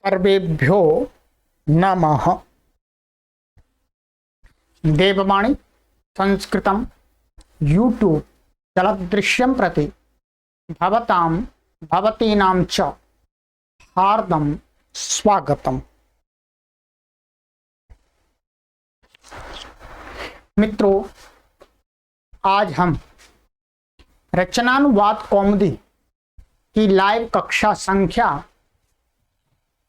सर्वेभ्यो नमः। देववाणी संस्कृतं यूट्यूब चलदृश्यं प्रति भवतां भवतीनां च हार्दं स्वागतम्। मित्रों, आज हम रचनानुवाद कौमुदी की लाइव कक्षा संख्या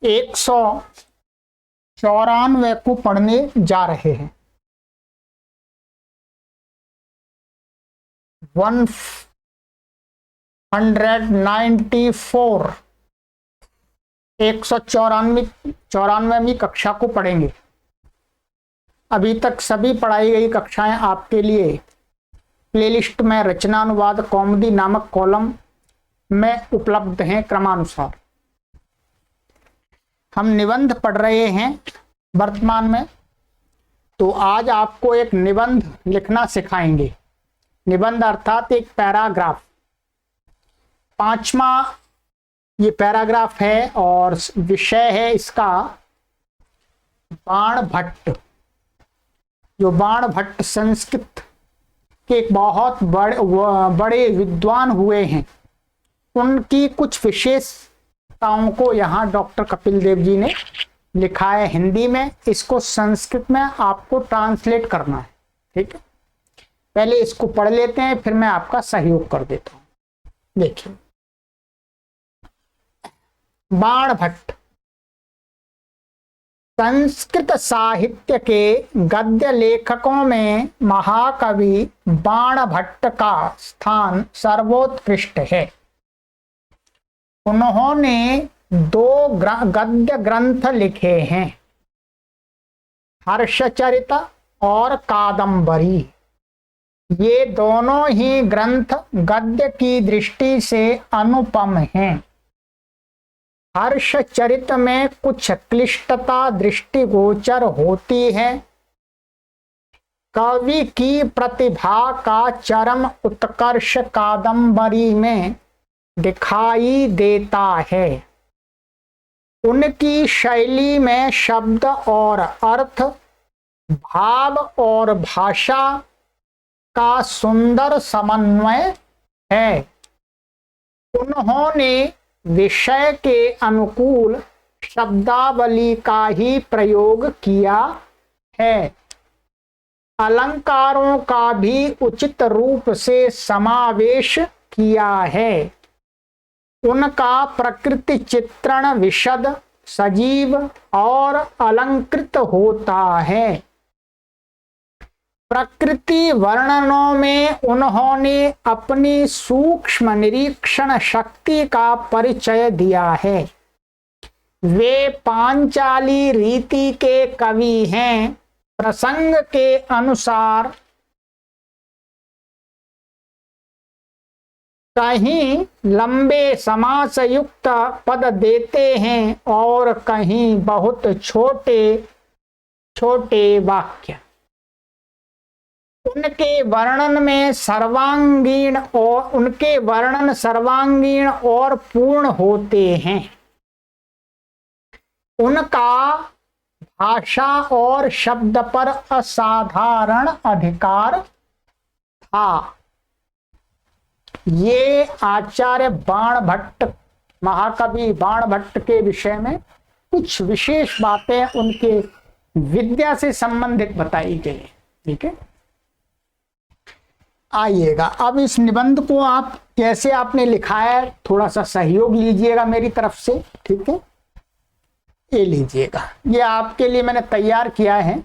194 को पढ़ने जा रहे हैं। 194 194वीं कक्षा को पढ़ेंगे। अभी तक सभी पढ़ाई गई कक्षाएं आपके लिए प्लेलिस्ट में रचनानुवाद कौमुदी नामक कॉलम में उपलब्ध हैं क्रमानुसार। हम निबंध पढ़ रहे हैं वर्तमान में, तो आज आपको एक निबंध लिखना सिखाएंगे। निबंध अर्थात एक पैराग्राफ। 5वां ये पैराग्राफ है और विषय है इसका बाणभट्ट। जो बाणभट्ट संस्कृत के एक बहुत बड़े विद्वान हुए हैं, उनकी कुछ विशेषताओं को यहाँ डॉक्टर कपिल देव जी ने लिखा है हिंदी में। इसको संस्कृत में आपको ट्रांसलेट करना है, ठीक है। पहले इसको पढ़ लेते हैं, फिर मैं आपका सहयोग कर देता हूं। देखिए, बाणभट्ट संस्कृत साहित्य के गद्य लेखकों में महाकवि बाणभट्ट का स्थान सर्वोत्कृष्ट है। उन्होंने 2 गद्य ग्रंथ लिखे हैं, हर्षचरित और कादंबरी। ये दोनों ही ग्रंथ गद्य की दृष्टि से अनुपम हैं। हर्षचरित में कुछ क्लिष्टता दृष्टिगोचर होती है। कवि की प्रतिभा का चरम उत्कर्ष कादंबरी में दिखाई देता है। उनकी शैली में शब्द और अर्थ, भाव और भाषा का सुंदर समन्वय है। उन्होंने विषय के अनुकूल शब्दावली का ही प्रयोग किया है। अलंकारों का भी उचित रूप से समावेश किया है। उनका प्रकृति चित्रण विशद, सजीव और अलंकृत होता है। प्रकृति वर्णनों में उन्होंने अपनी सूक्ष्म निरीक्षण शक्ति का परिचय दिया है। वे पांचाली रीति के कवि हैं। प्रसंग के अनुसार कहीं लंबे समास युक्त पद देते हैं और कहीं बहुत छोटे छोटे वाक्य। उनके वर्णन सर्वांगीण और पूर्ण होते हैं। उनका भाषा और शब्द पर असाधारण अधिकार था। ये आचार्य बाणभट्ट, महाकवि बाणभट्ट के विषय में कुछ विशेष बातें उनके विद्या से संबंधित बताई गई, ठीक है। आइएगा, अब इस निबंध को आप कैसे आपने लिखा है, थोड़ा सा सहयोग लीजिएगा मेरी तरफ से, ठीक है। ये लीजिएगा, ये आपके लिए मैंने तैयार किया है।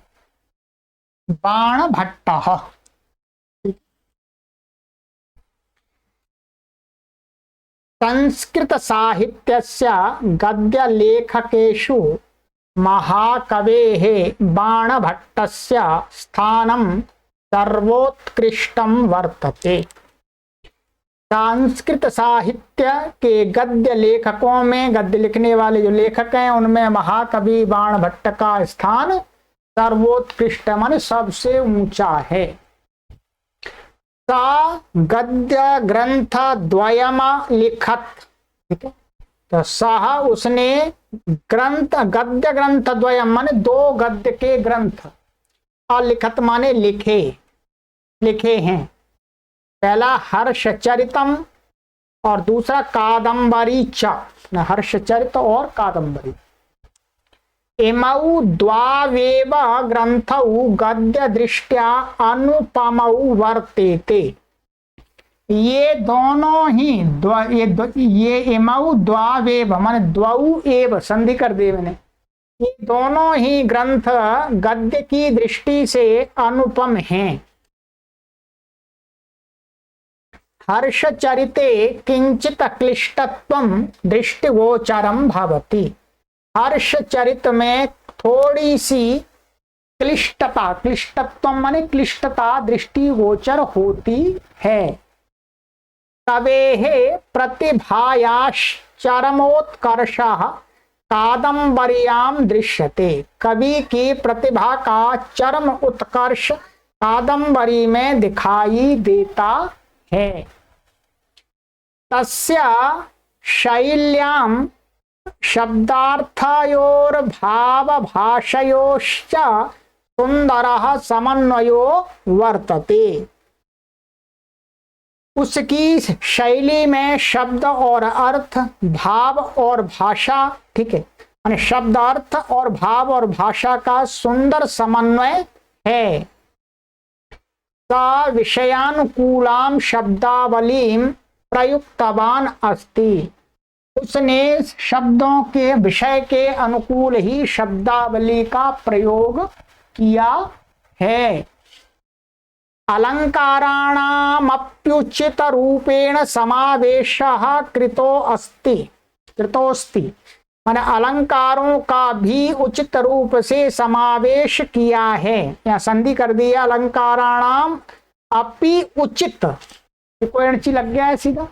बाणभट्टः संस्कृत साहित्यस्य गद्य लेखकेषु महाकवेः बाणभट्टस्य स्थानं सर्वोत्कृष्टं वर्तते। संस्कृत साहित्य के गद्य लेखकों में, गद्य लिखने वाले जो लेखक हैं, उनमें महाकवि बाणभट्ट का स्थान सर्वोत्कृष्ट माने सबसे ऊंचा है। सा गद्य ग्रंथ द्वयम लिखत, ठीक है। तो सह उसने ग्रंथ गद्य ग्रंथ द्वयम माने दो गद्य के ग्रंथ, अलिखत माने लिखे, लिखे हैं। पहला हर्षचरितम और दूसरा कादम्बरी च, हर्षचरित और कादम्बरी। इमौ द्वावेव ग्रंथौ गद्य दृष्ट्या अनुपमौ वर्तेते। ये दोनों ही ये इमौ द्वावेव माने द्वौ एव संधि कर दिए मैंने। ये दोनों ही ग्रंथ गद्य की दृष्टि से अनुपम हैं। हर्षचरिते किंचित क्लिष्टत्वं दृष्टिगोचरं भवति। हर्षचरित में थोड़ी सी क्लिष्टता, क्लिष्टत्व माने क्लिष्टता दृष्टिगोचर होती है। कवेः प्रतिभायाश्चरमोत्कर्षः कादम्बर्यां दृश्यते। कवि की प्रतिभा का चरम उत्कर्ष कादम्बरी में दिखाई देता है। तस्य शैल्यां शब्दार्थयोर्भावभाषयोश्च सुंदरः समन्वयो वर्तते। उसकी शैली में शब्द और अर्थ, भाव और भाषा, ठीक है, माने शब्द अर्थ और भाव और भाषा का सुंदर समन्वय है। सा विषयानुकूलां शब्दावलीं प्रयुक्तवान अस्ति। उसने शब्दों के विषय के अनुकूल ही शब्दावली का प्रयोग किया है। अलंकाराणामप्युचित रूपेण समावेशः कृतोस्ति माने अलंकारों का भी उचित रूप से समावेश किया है। यहाँ संधि कर दिया अलंकाराणाम अपि उचित, कोई अणची लग गया है सीधा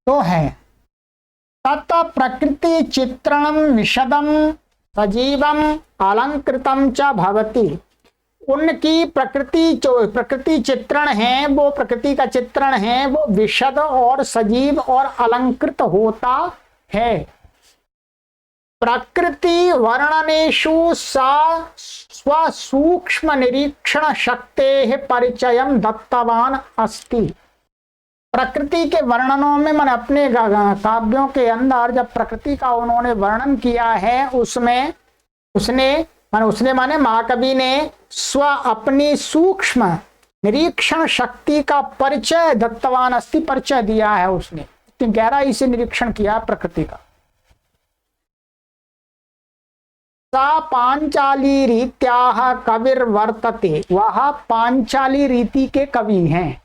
तो है। तत् प्रकृति चित्रणम विशदम सजीवम अलंकृतम च भवति। उनकी प्रकृति चित्रण है, वो प्रकृति का चित्रण है, वो विशद और सजीव और अलंकृत होता है। प्रकृति वर्णनेषु स्वसूक्ष्म निरीक्षण शक्तेः परिचयं दत्तवान अस्ति। प्रकृति के वर्णनों में मैंने अपने काव्यों के अंदर जब प्रकृति का उन्होंने वर्णन किया है, उसमें उसने माने महाकवि ने अपनी सूक्ष्म निरीक्षण शक्ति का परिचय दत्तवान अस्ति, परिचय दिया है। उसने इतनी गहराई से निरीक्षण किया प्रकृति का। सा पांचाली रीत्याह कविर्वर्तते। वह पांचाली रीति के कवि हैं।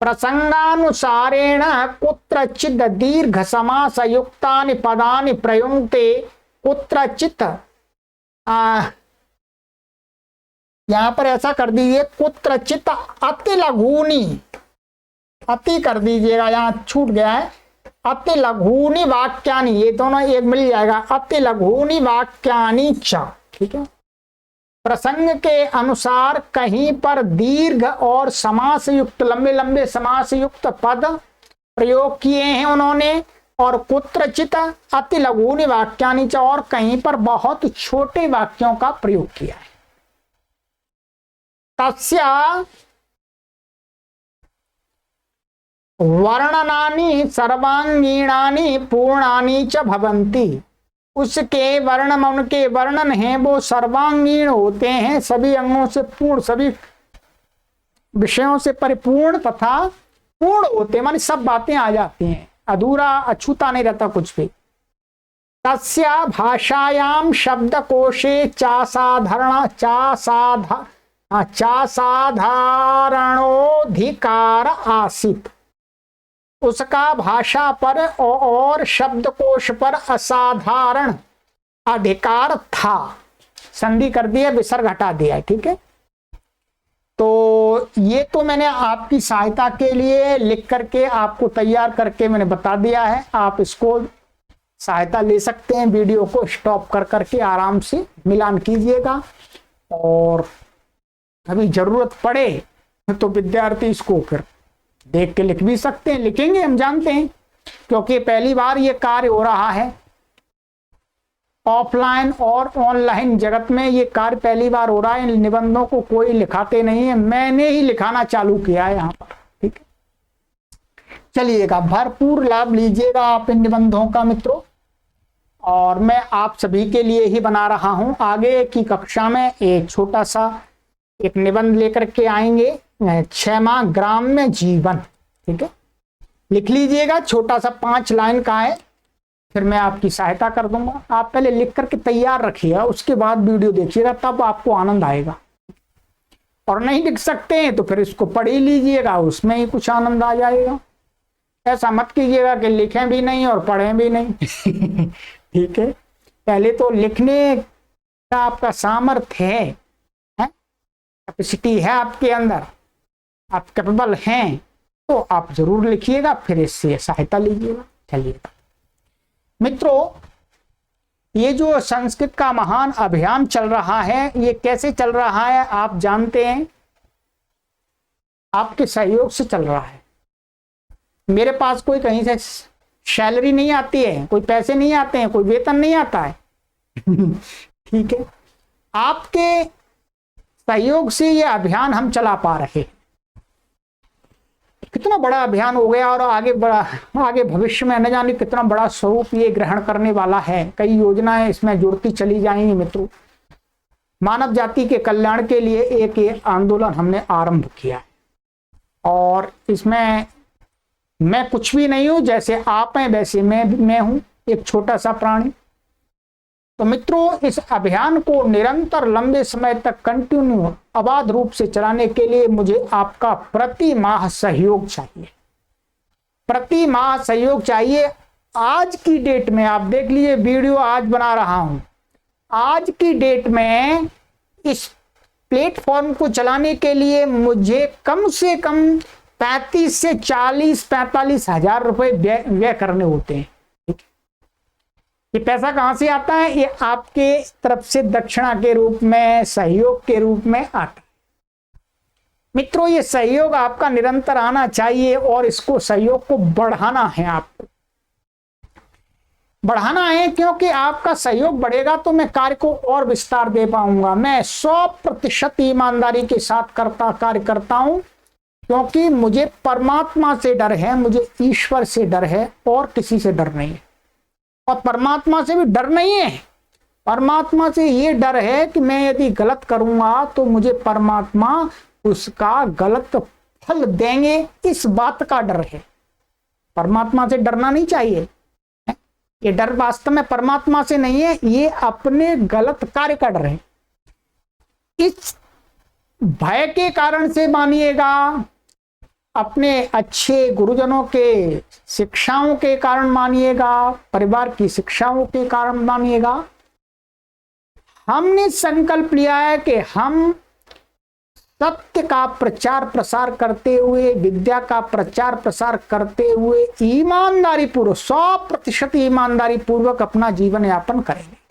प्रसंगानुसारेण कुत्रचित् दीर्घ समासयुक्तानि पदानि प्रयुङ्क्ते कुत्रचित् यहां पर ऐसा कर दीजिए कुत्रचित् अति लघूनि, अति कर दीजिएगा, यहां छूट गया है। अति लघूनि वाक्यानि, ये दोनों एक मिल जाएगा। अति लघूनि वाक्यानि च, ठीक है। प्रसंग के अनुसार कहीं पर दीर्घ और समास युक्त, लंबे लंबे समास युक्त पद प्रयोग किए हैं उन्होंने। और कुत्रचित अति लघूनि वाक्यानि च, और कहीं पर बहुत छोटे वाक्यों का प्रयोग किया है। तस्य वर्णनानि सर्वांगीणानि पूर्णानि च भवन्ति। उसके वर्णन, उनके वर्णन हैं वो सर्वांगीण होते हैं, सभी अंगों से पूर्ण, सभी विषयों से परिपूर्ण तथा पूर्ण होते हैं, माने सब बातें आ जाती हैं, अधूरा अछूता नहीं रहता कुछ भी। तस्य भाषायाम शब्दकोशे चासाधारणोधिकार आसीत। उसका भाषा पर और शब्दकोश पर असाधारण अधिकार था। संधि कर दिया, विसर्ग हटा दिया है, ठीक है। तो ये तो मैंने आपकी सहायता के लिए लिख करके आपको तैयार करके मैंने बता दिया है। आप इसको सहायता ले सकते हैं, वीडियो को स्टॉप कर करके आराम से मिलान कीजिएगा। और कभी जरूरत पड़े तो विद्यार्थी इसको फिर देख के लिख भी सकते हैं, लिखेंगे हम जानते हैं। क्योंकि पहली बार ये कार्य हो रहा है। ऑफलाइन और ऑनलाइन जगत में ये कार्य पहली बार हो रहा है। इन निबंधों को कोई लिखाते नहीं है, मैंने ही लिखाना चालू किया है यहाँ पर। ठीक है, चलिएगा, भरपूर लाभ लीजिएगा आप इन निबंधों का मित्रों, और मैं आप सभी के लिए ही बना रहा हूं। आगे की कक्षा में एक छोटा सा एक निबंध लेकर के आएंगे, 6 माह ग्राम्य जीवन। ठीक है, लिख लीजिएगा, छोटा सा 5 लाइन का है, फिर मैं आपकी सहायता कर दूंगा। आप पहले लिख करके तैयार रखिएगा, उसके बाद वीडियो देखिएगा, तब आपको आनंद आएगा। और नहीं लिख सकते हैं तो फिर इसको पढ़ ही लीजिएगा, उसमें ही कुछ आनंद आ जाएगा। ऐसा मत कीजिएगा कि लिखें भी नहीं और पढ़ें भी नहीं। ठीक है, पहले तो लिखने का आपका सामर्थ्य है, कैपेसिटी है आपके अंदर, आप कैपेबल हैं, तो आप जरूर लिखिएगा, फिर इससे सहायता लीजिएगा। चलिएगा मित्रों, ये जो संस्कृत का महान अभियान चल रहा है, ये कैसे चल रहा है आप जानते हैं, आपके सहयोग से चल रहा है। मेरे पास कोई कहीं से सैलरी नहीं आती है, कोई पैसे नहीं आते हैं, कोई वेतन नहीं आता है। ठीक है, आपके सहयोग से ये अभियान हम चला पा रहे हैं। कितना बड़ा अभियान हो गया, और आगे भविष्य में न जाने कितना बड़ा स्वरूप ये ग्रहण करने वाला है। कई योजनाएं इसमें जुड़ती चली जाएंगी मित्रों। मानव जाति के कल्याण के लिए एक आंदोलन हमने आरंभ किया है, और इसमें मैं कुछ भी नहीं हूं, जैसे आप हैं वैसे मैं हूं, एक छोटा सा प्राणी। तो मित्रों, इस अभियान को निरंतर लंबे समय तक कंटिन्यू अबाध रूप से चलाने के लिए मुझे आपका प्रति माह सहयोग चाहिए। प्रति माह सहयोग चाहिए। आज की डेट में आप देख लीजिए, वीडियो आज बना रहा हूं, आज की डेट में इस प्लेटफॉर्म को चलाने के लिए मुझे कम से कम 35 से 40-45 हजार रुपए व्यय करने होते हैं। ये पैसा कहां से आता है? ये आपके तरफ से दक्षिणा के रूप में, सहयोग के रूप में आता है। मित्रों, ये सहयोग आपका निरंतर आना चाहिए, और इसको सहयोग को बढ़ाना है, आपको बढ़ाना है, क्योंकि आपका सहयोग बढ़ेगा तो मैं कार्य को और विस्तार दे पाऊंगा। मैं 100% ईमानदारी के साथ कार्य करता हूं, क्योंकि मुझे परमात्मा से डर है, मुझे ईश्वर से डर है, और किसी से डर नहीं है। और परमात्मा से भी डर नहीं है, परमात्मा से ये डर है कि मैं यदि गलत करूंगा तो मुझे परमात्मा उसका गलत फल देंगे, इस बात का डर है। परमात्मा से डरना नहीं चाहिए। ये डर वास्तव में परमात्मा से नहीं है, ये अपने गलत कार्य का डर है। इस भय के कारण से मानिएगा, अपने अच्छे गुरुजनों के शिक्षाओं के कारण मानिएगा, परिवार की शिक्षाओं के कारण मानिएगा, हमने संकल्प लिया है कि हम सत्य का प्रचार प्रसार करते हुए, विद्या का प्रचार प्रसार करते हुए ईमानदारी पूर्वक, 100% ईमानदारी पूर्वक अपना जीवन यापन करेंगे।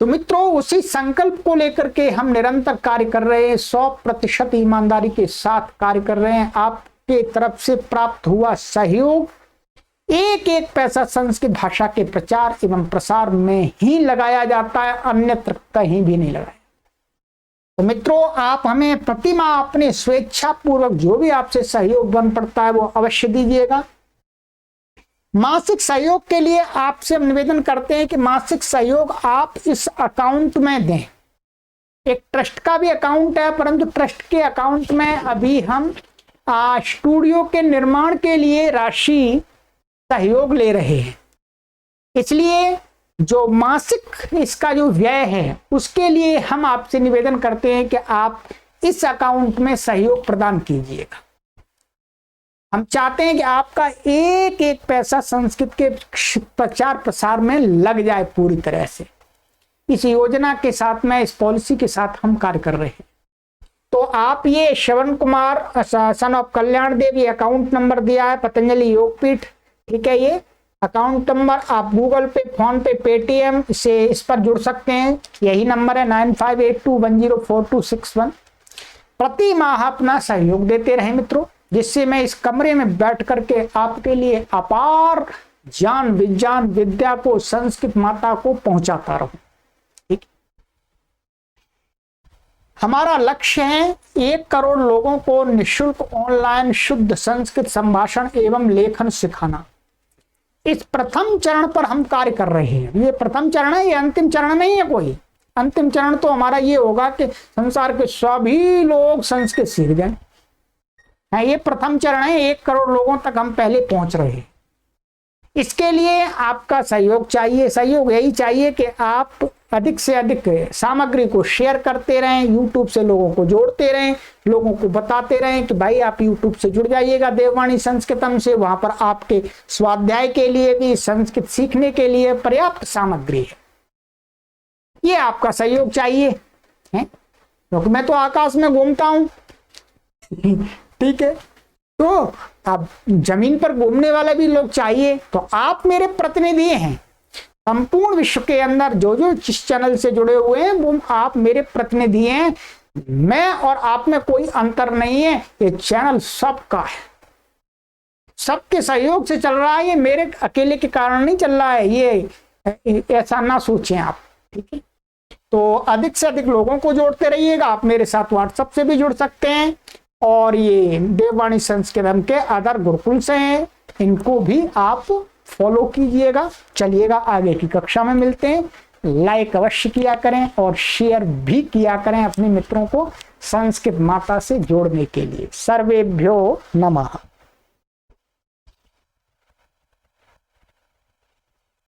तो मित्रों, उसी संकल्प को लेकर के हम निरंतर कार्य कर रहे हैं, 100% ईमानदारी के साथ कार्य कर रहे हैं। आपके तरफ से प्राप्त हुआ सहयोग, एक पैसा संस्कृत भाषा के प्रचार एवं प्रसार में ही लगाया जाता है, अन्यत्र कहीं भी नहीं लगाया। तो मित्रों, आप हमें प्रतिमाह अपने स्वेच्छा पूर्वक जो भी आपसे सहयोग बन पड़ता है वो अवश्य दीजिएगा। मासिक सहयोग के लिए आपसे हम निवेदन करते हैं कि मासिक सहयोग आप इस अकाउंट में दें। एक ट्रस्ट का भी अकाउंट है, परंतु ट्रस्ट के अकाउंट में अभी हम स्टूडियो के निर्माण के लिए राशि सहयोग ले रहे हैं, इसलिए जो मासिक इसका जो व्यय है उसके लिए हम आपसे निवेदन करते हैं कि आप इस अकाउंट में सहयोग प्रदान कीजिएगा। हम चाहते हैं कि आपका एक पैसा संस्कृत के प्रचार प्रसार में लग जाए पूरी तरह से। इस योजना के साथ में, इस पॉलिसी के साथ हम कार्य कर रहे हैं। तो आप ये श्रवण कुमार सन ऑफ कल्याण देव, ये अकाउंट नंबर दिया है पतंजलि योगपीठ, ठीक है। ये अकाउंट नंबर आप गूगल पे, फोन पे, पेटीएम से इस पर जुड़ सकते हैं। यही नंबर है 9582104261। प्रति माह अपना सहयोग देते रहे मित्रों। जिससे मैं इस कमरे में बैठ करके आपके लिए अपार ज्ञान विज्ञान विद्या को संस्कृत माता को पहुंचाता रहूं। ठीक, हमारा लक्ष्य है 1 करोड़ लोगों को निःशुल्क ऑनलाइन शुद्ध संस्कृत संभाषण एवं लेखन सिखाना। इस प्रथम चरण पर हम कार्य कर रहे हैं। ये प्रथम चरण है, ये अंतिम चरण नहीं है कोई। अंतिम चरण तो हमारा ये होगा कि संसार के सभी लोग संस्कृत सीख जाएं। ये प्रथम चरण है, 1 करोड़ लोगों तक हम पहले पहुंच रहे हैं। इसके लिए आपका सहयोग चाहिए। सहयोग यही चाहिए कि आप अधिक से अधिक सामग्री को शेयर करते रहें, यूट्यूब से लोगों को जोड़ते रहें, लोगों को बताते रहें कि भाई आप यूट्यूब से जुड़ जाइएगा देववाणी संस्कृतम से। वहां पर आपके स्वाध्याय के लिए भी, संस्कृत सीखने के लिए पर्याप्त सामग्री है। ये आपका सहयोग चाहिए है, क्योंकि मैं तो आकाश में घूमता हूं। ठीक है, तो अब जमीन पर घूमने वाले भी लोग चाहिए, तो आप मेरे प्रतिनिधि हैं। संपूर्ण विश्व के अंदर जो जो जिस चैनल से जुड़े हुए हैं वो आप मेरे प्रतिनिधि हैं। मैं और आप में कोई अंतर नहीं है, ये चैनल सबका है, सबके सहयोग से चल रहा है। ये मेरे अकेले के कारण नहीं चल रहा है, ये ऐसा ना सोचें आप। ठीक है, तो अधिक से अधिक लोगों को जोड़ते रहिएगा। आप मेरे साथ व्हाट्सएप से भी जुड़ सकते हैं, और ये देववाणी संस्कृतम के अदर गुरुकुल से हैं, इनको भी आप फॉलो कीजिएगा। चलिएगा, आगे की कक्षा में मिलते हैं। लाइक अवश्य किया करें और शेयर भी किया करें अपने मित्रों को संस्कृत माता से जोड़ने के लिए। सर्वेभ्यो नमः।